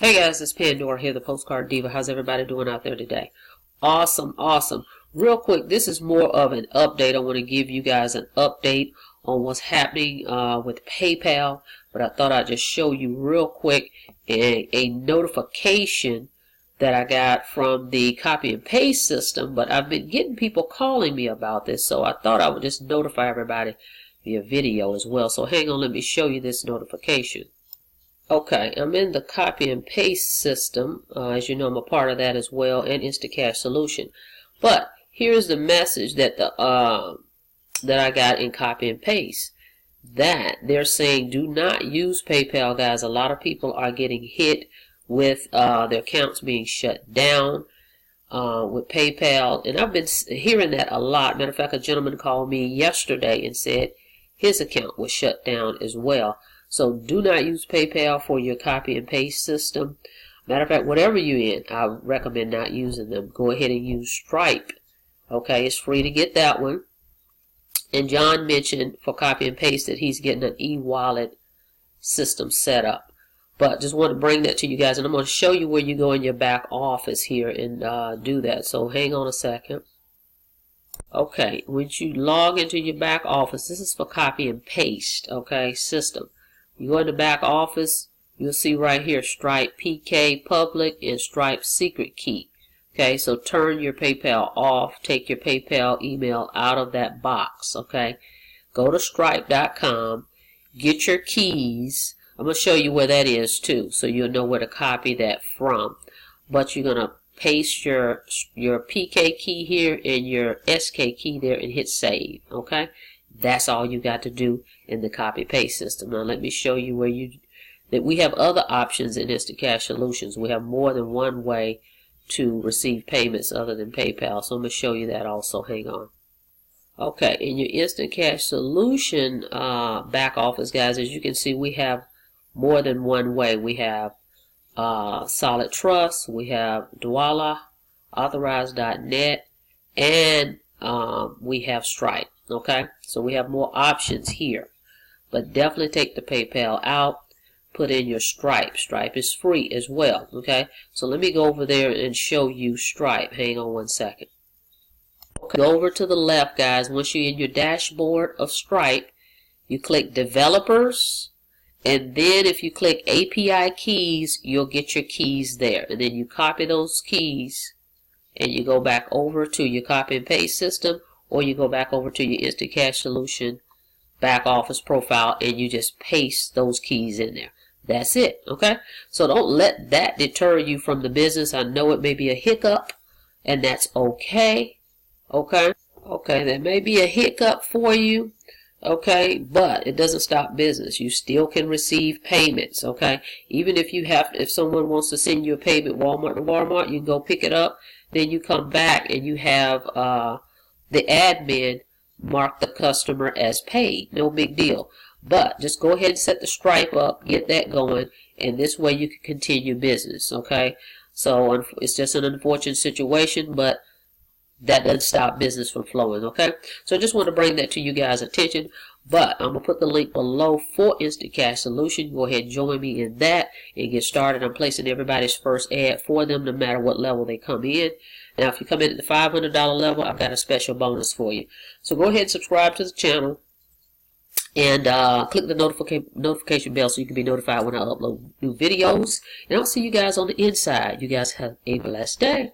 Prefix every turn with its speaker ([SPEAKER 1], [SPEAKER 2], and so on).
[SPEAKER 1] Hey guys, it's Pandora here, the Postcard Diva. How's everybody doing out there today? Awesome, awesome. Real quick, this is more of an update. I want to give you guys an update on what's happening with PayPal, but I thought I'd just show you real quick a notification that I got from the copy and paste system, but I've been getting people calling me about this, so I thought I would just notify everybody via video as well. So hang on, let me show you this notification. Okay, I'm in the copy and paste system. As you know, I'm a part of that as well, and Instacash Solution. But here's the message that that I got in copy and paste. That they're saying do not use PayPal, guys. A lot of people are getting hit with their accounts being shut down with PayPal, and I've been hearing that a lot. Matter of fact, a gentleman called me yesterday and said his account was shut down as well. So do not use PayPal for your copy and paste system. Matter of fact, whatever you're in, I recommend not using them. Go ahead and use Stripe. Okay, it's free to get that one. And John mentioned for copy and paste that he's getting an e-wallet system set up. But just want to bring that to you guys, and I'm going to show you where you go in your back office here and do that. So hang on a second. Okay, once you log into your back office, this is for copy and paste, okay, system. You go in the back office, you'll see right here Stripe PK Public and Stripe Secret Key. Okay, so turn your PayPal off, take your PayPal email out of that box, okay? Go to stripe.com, get your keys. I'm going to show you where that is too, so you'll know where to copy that from. But you're going to paste your PK key here and your SK key there and hit save, okay? That's all you got to do in the copy paste system. Now let me show you where that we have other options in Instacash Solutions. We have more than one way to receive payments other than PayPal. So I'm going to show you that also. Hang on. Okay, in your Instacash Solution back office, guys, as you can see, we have more than one way. We have Solid Trust, we have Dwala, Authorized.net, and we have Stripe. Okay, so we have more options here, but definitely take the PayPal out, put in your Stripe. Stripe is free as well. Okay, so let me go over there and show you Stripe. Hang on one second. Okay, go over to the left, guys. Once you're in your dashboard of Stripe, you click Developers, and then if you click API Keys, you'll get your keys there, and then you copy those keys and you go back over to your copy and paste system, or you go back over to your Instacash Solution back office profile and you just paste those keys in there. That's it, okay? So don't let that deter you from the business. I know it may be a hiccup, and that's okay, okay? Okay, there may be a hiccup for you, okay, but it doesn't stop business. You still can receive payments, okay? Even if someone wants to send you a payment, Walmart to Walmart, you can go pick it up, then you come back and you have the admin mark the customer as paid. No big deal. But just go ahead and set the Stripe up, get that going, and this way you can continue business, okay? So it's just an unfortunate situation, but that doesn't stop business from flowing, okay? So I just want to bring that to you guys' attention. But I'm going to put the link below for Instacash Solution. Go ahead and join me in that and get started. I'm placing everybody's first ad for them no matter what level they come in. Now, if you come in at the $500 level, I've got a special bonus for you. So go ahead and subscribe to the channel and click the notification bell so you can be notified when I upload new videos. And I'll see you guys on the inside. You guys have a blessed day.